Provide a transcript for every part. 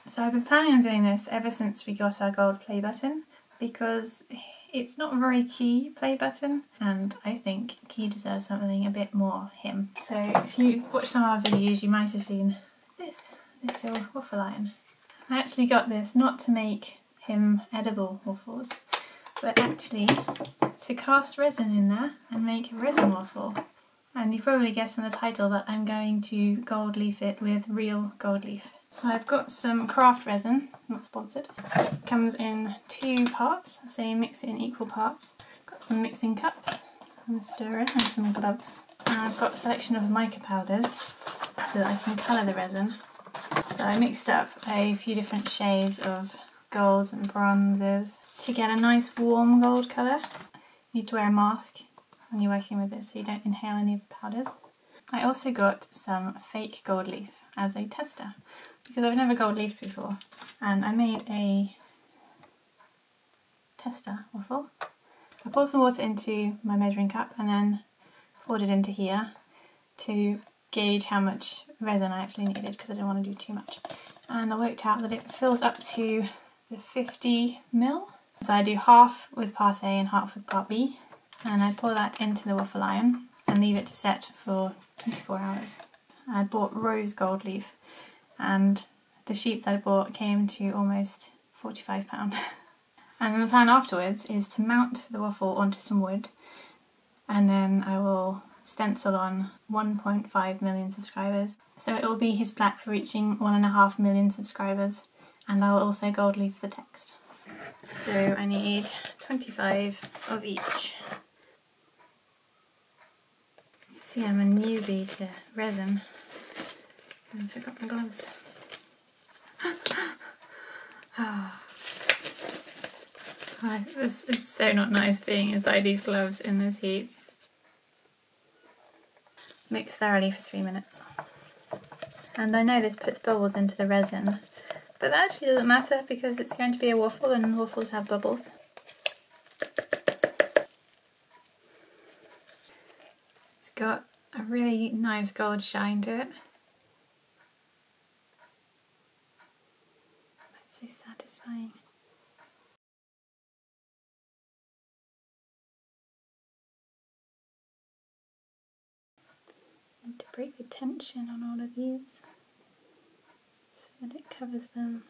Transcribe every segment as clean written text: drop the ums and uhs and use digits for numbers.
So I've been planning on doing this ever since we got our gold play button, because it's not a very key play button and I think key deserves something a bit more him. So if you watched some of our videos you might have seen this little waffle iron. I actually got this not to make him edible waffles, but actually to cast resin in there and make a resin waffle. And you probably guessed from the title that I'm going to gold leaf it with real gold leaf. So I've got some craft resin, not sponsored. It comes in 2 parts, so you mix it in equal parts. Got some mixing cups and a stirrer and some gloves. And I've got a selection of mica powders so that I can colour the resin. So I mixed up a few different shades of golds and bronzes to get a nice warm gold colour. You need to wear a mask when you're working with this so you don't inhale any of the powders. I also got some fake gold leaf as a tester because I've never gold leafed before, and I made a tester waffle. I poured some water into my measuring cup and then poured it into here to gauge how much resin I actually needed because I didn't want to do too much. And I worked out that it fills up to the 50 ml. So I do half with part A and half with part B, and I pour that into the waffle iron and leave it to set for 24 hours. I bought rose gold leaf and the sheets I bought came to almost £45. And then the plan afterwards is to mount the waffle onto some wood, and then I will stencil on 1.5 million subscribers. So it will be his plaque for reaching 1.5 million subscribers, and I'll also gold leaf the text. So I need 25 of each. See, I'm a newbie to resin. I forgot my gloves. It's so not nice being inside these gloves in this heat. Mix thoroughly for 3 minutes. And I know this puts bubbles into the resin, but that actually doesn't matter because it's going to be a waffle and waffles have bubbles. It's got a really nice gold shine to it. It's so satisfying. Need to break the tension on all of these so that it covers them.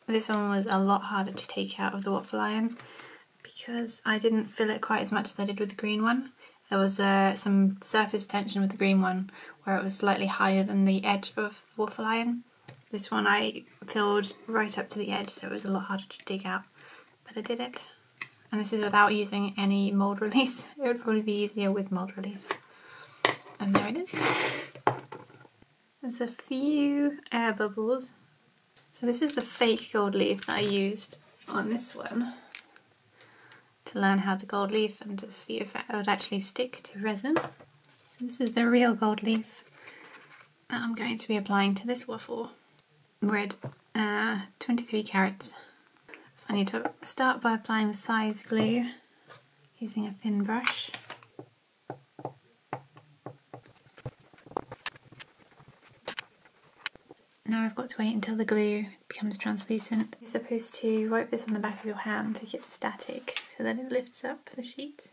This one was a lot harder to take out of the waffle iron because I didn't fill it quite as much as I did with the green one. There was some surface tension with the green one where it was slightly higher than the edge of the waffle iron. This one I filled right up to the edge, so it was a lot harder to dig out, but I did it. And this is without using any mould release. It would probably be easier with mould release. And there it is. There's a few air bubbles. So this is the fake gold leaf that I used on this one to learn how to gold leaf and to see if it would actually stick to resin. So this is the real gold leaf that I'm going to be applying to this waffle. Red, 23 carats. So I need to start by applying the size glue using a thin brush. Now I've got to wait until the glue becomes translucent. You're supposed to wipe this on the back of your hand to get static so that it lifts up the sheet.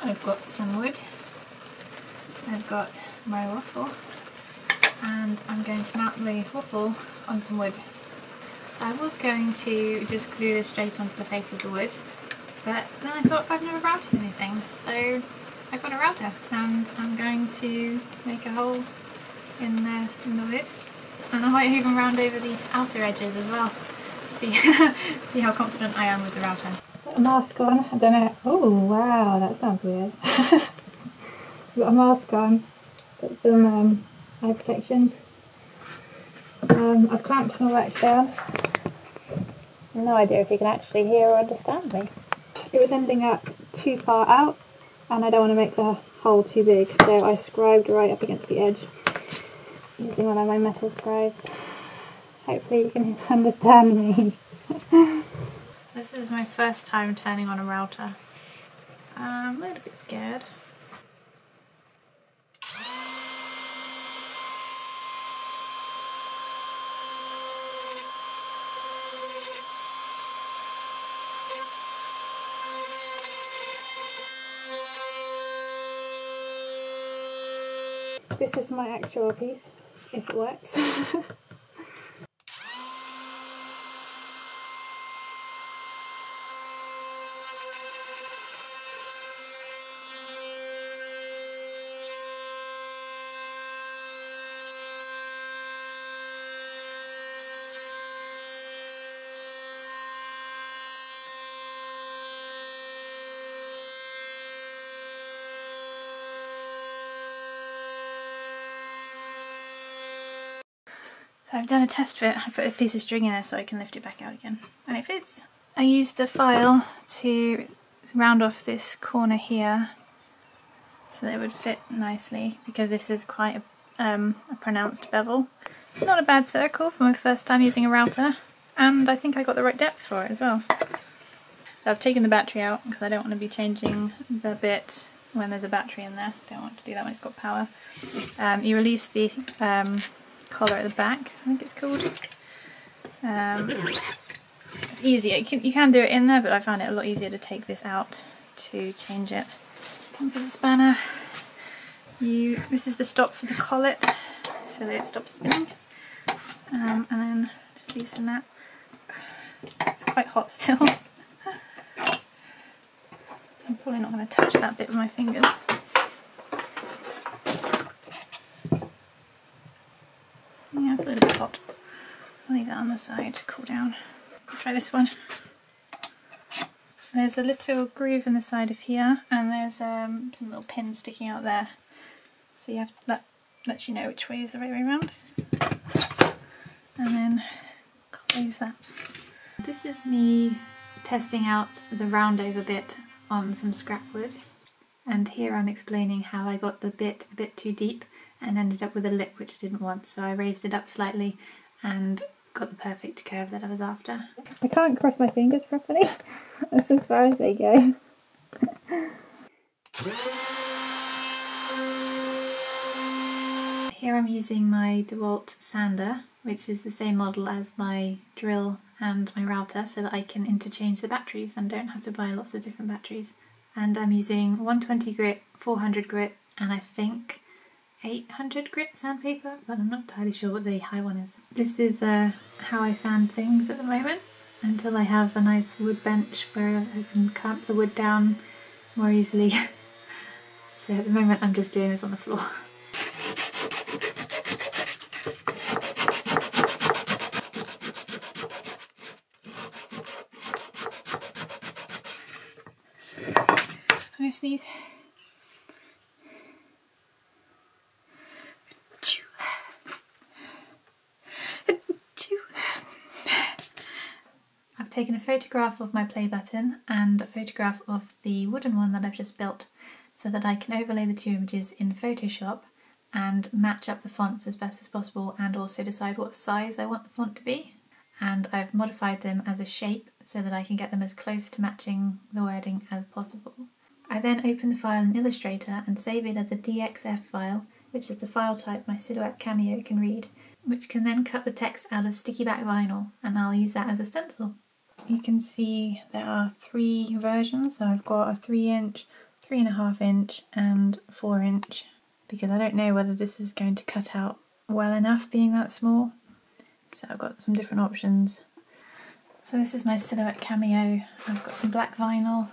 I've got some wood, I've got my waffle, and I'm going to mount the waffle on some wood. I was going to just glue this straight onto the face of the wood, but then I thought I've never routed anything, so I got a router and I'm going to make a hole in the wood, and I might even round over the outer edges as well. See, see how confident I am with the router. Put a mask on. I don't know. Oh wow, that sounds weird. Got a mask on. Got some eye protection. I've clamped my wax down. No idea if you can actually hear or understand me. It was ending up too far out, and I don't want to make the hole too big, so I scribed right up against the edge using one of my metal scribes. Hopefully you can understand me. This is my first time turning on a router. I'm a little bit scared. This is my actual piece, if it works. So I've done a test fit. I put a piece of string in there so I can lift it back out again, and it fits. I used a file to round off this corner here so that it would fit nicely, because this is quite a pronounced bevel. It's not a bad circle for my first time using a router, and I think I got the right depth for it as well. So I've taken the battery out because I don't want to be changing the bit when there's a battery in there. Don't want to do that when it's got power. You release the collar at the back, I think it's called. It's easier. You can do it in there, but I found it a lot easier to take this out to change it. Come with the spanner. This is the stop for the collet, so that it stops spinning. And then just loosen that. It's quite hot still, so I'm probably not going to touch that bit with my fingers. Yeah, it's a little bit hot. I'll leave that on the side to cool down. I'll try this one. There's a little groove in the side of here, and there's some little pins sticking out there. So you have that lets you know which way is the right way around. And then close that. This is me testing out the round over bit on some scrap wood. And here I'm explaining how I got the bit a bit too deep and ended up with a lip which I didn't want, so I raised it up slightly and got the perfect curve that I was after. I can't cross my fingers properly. That's as far as they go. Here I'm using my Dewalt Sander, which is the same model as my drill and my router, so that I can interchange the batteries and don't have to buy lots of different batteries. And I'm using 120 grit, 400 grit, and I think 800 grit sandpaper, but I'm not entirely sure what the high one is. This is how I sand things at the moment, until I have a nice wood bench where I can clamp the wood down more easily. So at the moment I'm just doing this on the floor. I'm gonna sneeze. I've taken a photograph of my play button and a photograph of the wooden one that I've just built, so that I can overlay the two images in Photoshop and match up the fonts as best as possible, and also decide what size I want the font to be. And I've modified them as a shape so that I can get them as close to matching the wording as possible. I then open the file in Illustrator and save it as a DXF file, which is the file type my Silhouette Cameo can read, which can then cut the text out of sticky back vinyl, and I'll use that as a stencil. You can see there are 3 versions, so I've got a 3-inch, 3.5 inch and 4-inch, because I don't know whether this is going to cut out well enough being that small. So I've got some different options. So this is my Silhouette Cameo. I've got some black vinyl.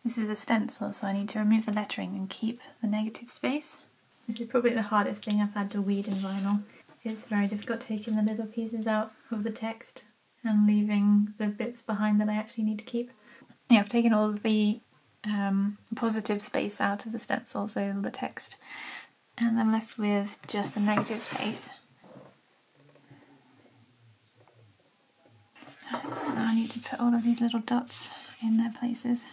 This This is a stencil, so I need to remove the lettering and keep the negative space. This is probably the hardest thing I've had to weed in vinyl. It's very difficult taking the little pieces out of the text and leaving the bits behind that I actually need to keep. Yeah, I've taken all of the positive space out of the stencil, so the text, and I'm left with just the negative space. Now I need to put all of these little dots in their places.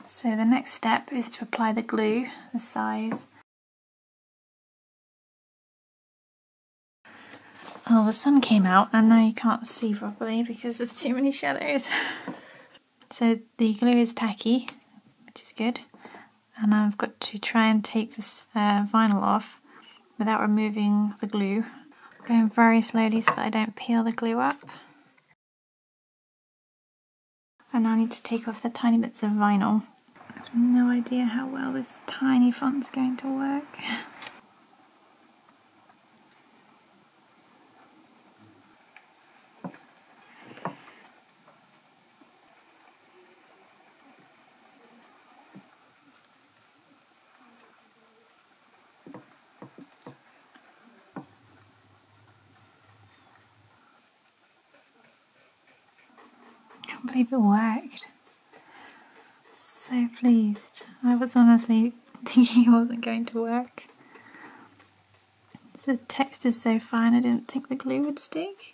So the next step is to apply the glue, the size. Oh, the sun came out and now you can't see properly because there's too many shadows. So the glue is tacky, which is good. And I've got to try and take this vinyl off without removing the glue. Going very slowly so that I don't peel the glue up. And now I need to take off the tiny bits of vinyl. I have no idea how well this tiny font's going to work. I can't believe it worked. So pleased. I was honestly thinking it wasn't going to work. The text is so fine, I didn't think the glue would stick.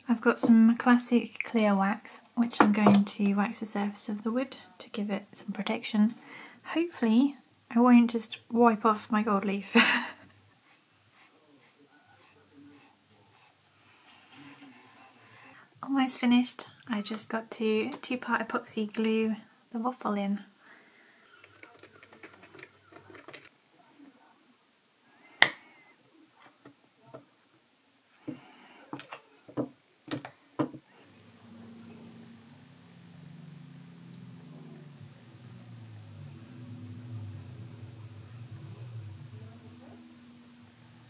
I've got some classic clear wax, which I'm going to wax the surface of the wood to give it some protection. Hopefully I won't just wipe off my gold leaf. Almost finished. I just got to 2-part epoxy glue the waffle in.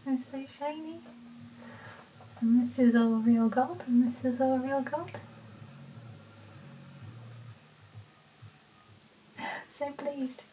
It's so shiny. And this is all real gold, and this is all real gold. So pleased.